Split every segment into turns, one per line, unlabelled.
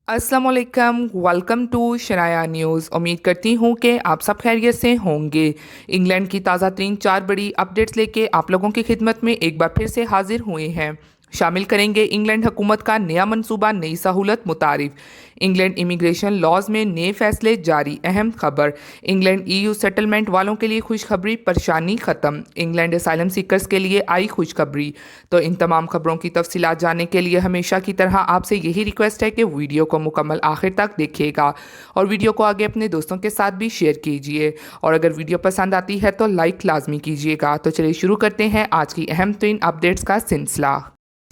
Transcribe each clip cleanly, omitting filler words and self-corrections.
अस्सलाम वालेकुम, welcome to Shanaya news. उम्मीद करती हूँ कि आप सब खैरियत से होंगे। इंग्लैंड की ताज़ा तरीन 4 बड़ी अपडेट्स लेके आप लोगों की खिदमत में एक बार फिर से हाजिर हुए हैं। शामिल करेंगे इंग्लैंड हुकूमत का नया मंसूबा, नई सहूलत मुतारिफ। इंग्लैंड इमिग्रेशन लॉज में नए फैसले जारी, अहम खबर। इंग्लैंड ईयू सेटलमेंट वालों के लिए खुशखबरी, परेशानी ख़त्म। इंग्लैंड असाइलम सीकर्स के लिए आई खुशखबरी। तो इन तमाम खबरों की तफसीलात जानने के लिए हमेशा की तरह आपसे यही रिक्वेस्ट है कि वीडियो को मुकम्मल आखिर तक देखिएगा और वीडियो को आगे अपने दोस्तों के साथ भी शेयर कीजिए। और अगर वीडियो पसंद आती है तो लाइक लाजमी कीजिएगा। तो चलिए शुरू करते हैं आज की अहम तरीन अपडेट्स का सिलसिला।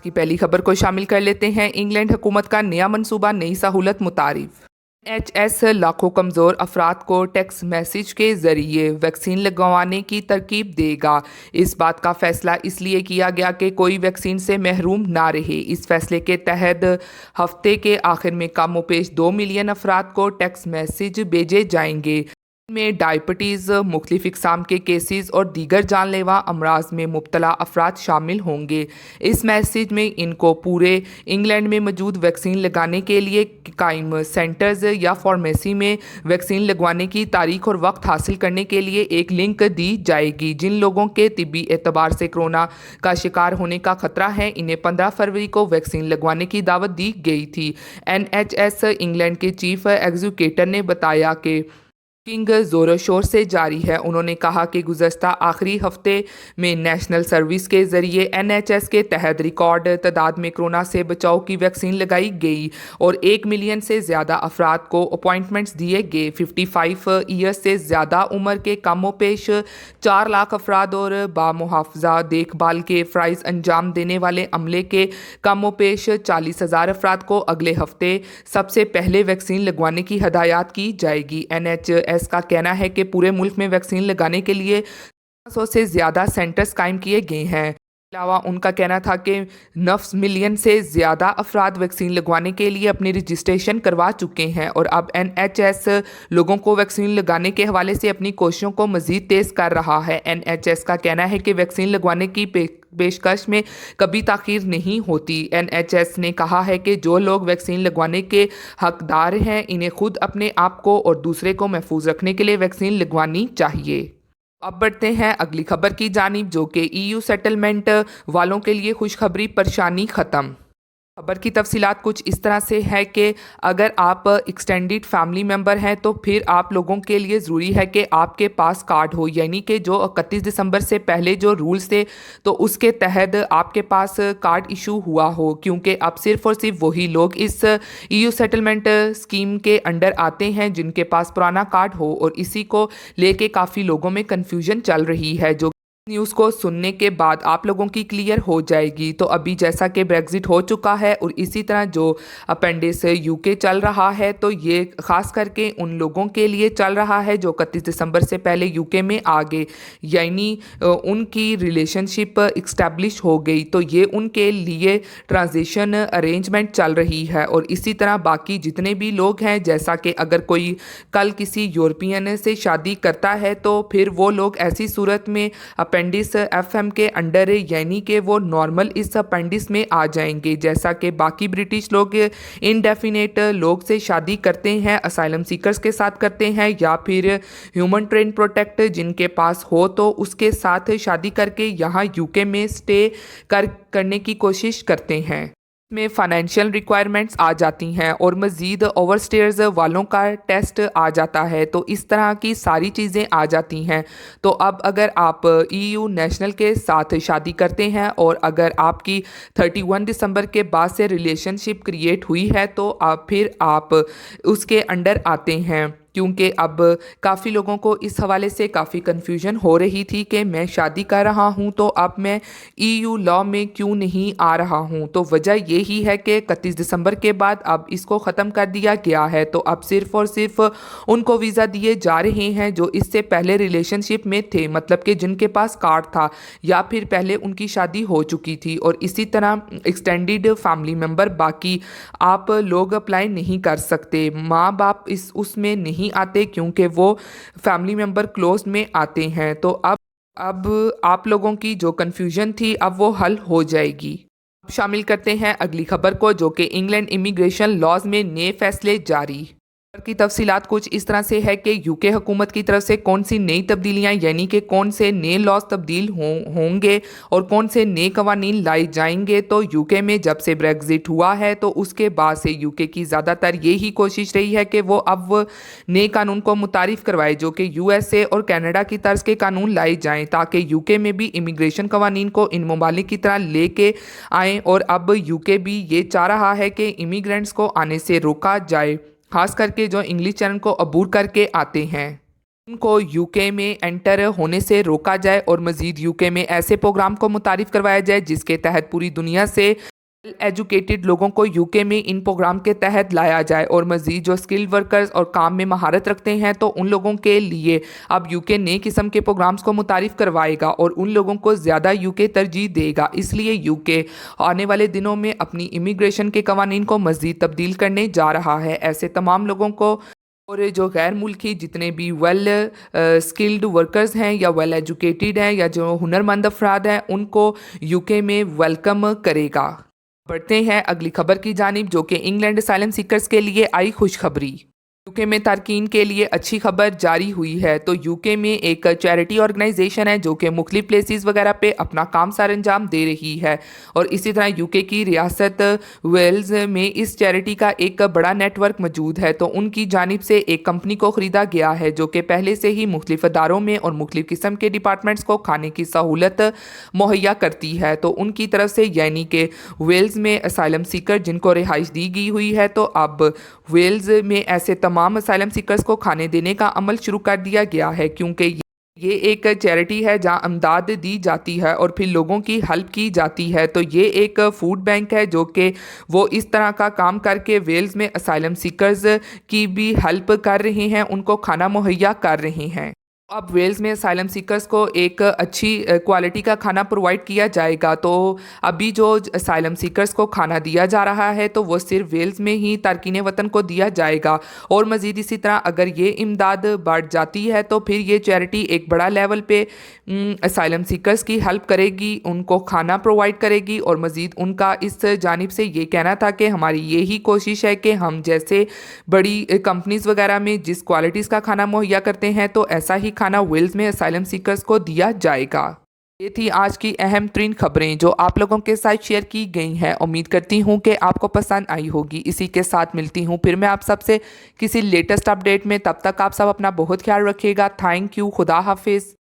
की पहली खबर को शामिल कर लेते हैं। इंग्लैंड हुकूमत का नया मंसूबा, नई सहूलत मुतारिफ। NHS लाखों कमज़ोर अफराद को टेक्स्ट मैसेज के ज़रिए वैक्सीन लगवाने की तरकीब देगा। इस बात का फैसला इसलिए किया गया कि कोई वैक्सीन से महरूम ना रहे। इस फैसले के तहत हफ्ते के आखिर में कम पेश 2 मिलियन अफराद को टेक्स्ट मैसेज भेजे जाएंगे में डायबिटीज़, मुख्तलिफ इकसाम के केसेस और दीगर जानलेवा अमराज में मुब्तला अफराद शामिल होंगे। इस मैसेज में इनको पूरे इंग्लैंड में मौजूद वैक्सीन लगाने के लिए कायम सेंटर्स या फार्मेसी में वैक्सीन लगवाने की तारीख और वक्त हासिल करने के लिए एक लिंक दी जाएगी। जिन लोगों के तिब्बी एतबार से कोरोना का शिकार होने का खतरा है, इन्हें 15 फरवरी को वैक्सीन लगवाने की दावत दी गई थी। NHS इंग्लैंड के चीफ एग्जीक्यूटिव ने बताया कि किंग ज़ोर शोर से जारी है। उन्होंने कहा कि गुज़श्ता आखिरी हफ्ते में नेशनल सर्विस के ज़रिए NHS के तहत रिकॉर्ड तादाद में कोरोना से बचाव की वैक्सीन लगाई गई और 1 मिलियन से ज़्यादा अफराद को अपॉइंटमेंट्स दिए गए। 55 ईयर्स से ज़्यादा उम्र के कमो पेश 4 लाख अफराद और बामुहाफ़ा देखभाल के फ़राइज़ अंजाम देने वाले अमले के कमो पेश 40,000 अफराद को अगले हफ्ते सबसे पहले वैक्सीन लगवाने की हदायत की जाएगी। NHS का कहना है कि पूरे मुल्क में वैक्सीन लगाने के लिए 100 से ज़्यादा सेंटर्स कायम किए गए हैं। अलावा उनका कहना था कि 9 मिलियन से ज़्यादा अफराद वैक्सीन लगवाने के लिए अपनी रजिस्ट्रेशन करवा चुके हैं और अब NHS लोगों को वैक्सीन लगाने के हवाले से अपनी कोशिशों को मज़ीद तेज़ कर रहा है। NHS का कहना है कि वैक्सीन लगवाने की पेशकश में कभी ताख़ीर नहीं होती। NHS ने कहा है कि जो लोग वैक्सीन लगवाने के हकदार हैं, इन्हें खुद अपने आप को और दूसरे को महफूज रखने के लिए वैक्सीन लगवानी चाहिए। अब बढ़ते हैं अगली खबर की जानिब, जो कि EU सेटलमेंट वालों के लिए खुशखबरी, परेशानी ख़त्म। खबर की तफसीलात कुछ इस तरह से है कि अगर आप एक्सटेंडेड फैमिली मेम्बर हैं तो फिर आप लोगों के लिए ज़रूरी है कि आपके पास कार्ड हो, यानी कि जो 31 दिसंबर से पहले जो रूल्स थे तो उसके तहत आपके पास कार्ड इशू हुआ हो, क्योंकि अब सिर्फ़ और सिर्फ वही लोग इस EU सेटलमेंट स्कीम के अंडर आते हैं जिनके पास पुराना कार्ड हो। और इसी को लेके काफ़ी लोगों में कन्फ्यूजन चल रही है, जो न्यूज़ को सुनने के बाद आप लोगों की क्लियर हो जाएगी। तो अभी जैसा कि ब्रेग्जिट हो चुका है और इसी तरह जो अपेंडिक्स UK चल रहा है, तो ये ख़ास करके उन लोगों के लिए चल रहा है जो 31 दिसंबर से पहले UK में आ गए, यानी उनकी रिलेशनशिप इस्टेब्लिश हो गई, तो ये उनके लिए ट्रांजिशन अरेंजमेंट चल रही है। और इसी तरह बाकी जितने भी लोग हैं, जैसा कि अगर कोई कल किसी यूरोपियन से शादी करता है तो फिर वो लोग ऐसी सूरत में अपेंडिक्स FM के अंडर है, यानी कि वो नॉर्मल इस अपेंडिक्स में आ जाएंगे। जैसा कि बाकी ब्रिटिश लोग इनडेफिनेट लोग से शादी करते हैं, असाइलम सीकर्स के साथ करते हैं या फिर ह्यूमन ट्रेन प्रोटेक्ट जिनके पास हो तो उसके साथ शादी करके यहाँ UK में स्टे करने की कोशिश करते हैं। में फाइनेंशियल रिक्वायरमेंट्स आ जाती हैं और मज़ीद ओवरस्टेयर्स वालों का टेस्ट आ जाता है, तो इस तरह की सारी चीज़ें आ जाती हैं। तो अब अगर आप EU नेशनल के साथ शादी करते हैं और अगर आपकी 31 दिसंबर के बाद से रिलेशनशिप क्रिएट हुई है तो फिर आप उसके अंडर आते हैं, क्योंकि अब काफ़ी लोगों को इस हवाले से काफ़ी कन्फ्यूजन हो रही थी कि मैं शादी कर रहा हूं तो अब मैं EU लॉ में क्यों नहीं आ रहा हूं। तो वजह यही है कि 31 दिसंबर के बाद अब इसको ख़त्म कर दिया गया है, तो अब सिर्फ़ और सिर्फ उनको वीज़ा दिए जा रहे हैं जो इससे पहले रिलेशनशिप में थे, मतलब कि जिनके पास कार्ड था या फिर पहले उनकी शादी हो चुकी थी। और इसी तरह एक्सटेंडेड फैमिली मेम्बर बाकी आप लोग अप्लाई नहीं कर सकते, माँ बाप उसमें नहीं आते क्योंकि वो फैमिली मेम्बर क्लोज में आते हैं। तो अब आप लोगों की जो कन्फ्यूजन थी अब वो हल हो जाएगी। अब शामिल करते हैं अगली खबर को, जो कि इंग्लैंड इमिग्रेशन लॉज में नए फैसले जारी। खबर की तफसीलात कुछ इस तरह से है कि यूके हुकूमत की तरफ से कौन सी नई तब्दीलियां यानी कि कौन से नए लॉज तब्दील होंगे और कौन से नए कवानीन लाए जाएंगे। तो यूके में जब से ब्रेग्जिट हुआ है तो उसके बाद से यूके की ज़्यादातर यही कोशिश रही है कि वो अब नए कानून को मुतारिफ करवाए जो कि यूएसए और कनाडा की तर्ज के कानून लाए जाएं, ताकि यूके में भी इमिग्रेशन कवानीन को इन ममालिक की तरह लेके आएँ। और अब यूके भी ये चाह रहा है कि इमिग्रेंट्स को आने से रोका जाए, खास करके जो इंग्लिश चैनल को अबूर करके आते हैं उनको यूके में एंटर होने से रोका जाए और मज़ीद यूके में ऐसे प्रोग्राम को मुतारिफ करवाया जाए जिसके तहत पूरी दुनिया से एजुकेटेड लोगों को यूके में इन प्रोग्राम के तहत लाया जाए। और मज़ीद जो स्किल्ड वर्कर्स और काम में महारत रखते हैं तो उन लोगों के लिए अब यूके नए किस्म के प्रोग्राम्स को मुतारिफ करवाएगा और उन लोगों को ज़्यादा यूके तरजीह देगा। इसलिए यूके आने वाले दिनों में अपनी इमिग्रेशन के कवानीन को मज़ीद तब्दील करने जा रहा है। ऐसे तमाम लोगों को और जो गैर मुल्की जितने भी वेल स्किल्ड वर्कर्स हैं या वेल एजुकेटेड हैं या जो हुनरमंद अफराद हैं उनको यूके में वेलकम करेगा। बढ़ते हैं अगली खबर की जानिब, जो कि इंग्लैंड असाइलम सीकर्स के लिए आई खुशखबरी। यूके में तारकीन के लिए अच्छी खबर जारी हुई है। तो यूके में एक चैरिटी ऑर्गेनाइजेशन है जो कि मुख्तलिफ प्लेसेस वगैरह पे अपना काम सर अंजाम दे रही है और इसी तरह यूके की रियासत वेल्स में इस चैरिटी का एक बड़ा नेटवर्क मौजूद है। तो उनकी जानिब से एक कंपनी को ख़रीदा गया है जो कि पहले से ही मुख्तलिफ अदारों में और मुख्तलिफ किस्म के डिपार्टमेंट्स को खाने की सहूलत मुहैया करती है। तो उनकी तरफ से यानी कि वेल्स में असाइलम सीकर जिनको रिहाइश दी गई हुई है तो अब वेल्स में ऐसे तमाम असाइलम सीकर्स को खाने देने का अमल शुरू कर दिया गया है, क्योंकि ये एक चैरिटी है जहां अमदाद दी जाती है और फिर लोगों की हेल्प की जाती है। तो ये एक फूड बैंक है जो कि वो इस तरह का काम करके वेल्स में असाइलम सीकर्स की भी हेल्प कर रहे हैं, उनको खाना मुहैया कर रहे हैं। अब वेल्स में असाइलम सीकर्स को एक अच्छी क्वालिटी का खाना प्रोवाइड किया जाएगा। तो अभी जो असाइलम सीकर्स को खाना दिया जा रहा है तो वो सिर्फ वेल्स में ही तारकीन वतन को दिया जाएगा और मज़ीद इसी तरह अगर ये इमदाद बढ़ जाती है तो फिर ये चैरिटी एक बड़ा लेवल पे असाइलम सीकर्स की हेल्प करेगी, उनको खाना प्रोवाइड करेगी। और मज़ीद उनका इस जानिब से ये कहना था कि हमारी यही कोशिश है कि हम जैसे बड़ी कंपनीज़ वगैरह में जिस क्वालिटीज़ का खाना मुहैया करते हैं तो ऐसा ही खाना वेल्स में असाइलम सीकर्स को दिया जाएगा। ये थी आज की अहम तरीन खबरें जो आप लोगों के साथ शेयर की गई हैं। उम्मीद करती हूँ कि आपको पसंद आई होगी। इसी के साथ मिलती हूँ फिर मैं आप सबसे किसी लेटेस्ट अपडेट में। तब तक आप सब अपना बहुत ख्याल रखिएगा। Thank you. खुदा हाफिज़।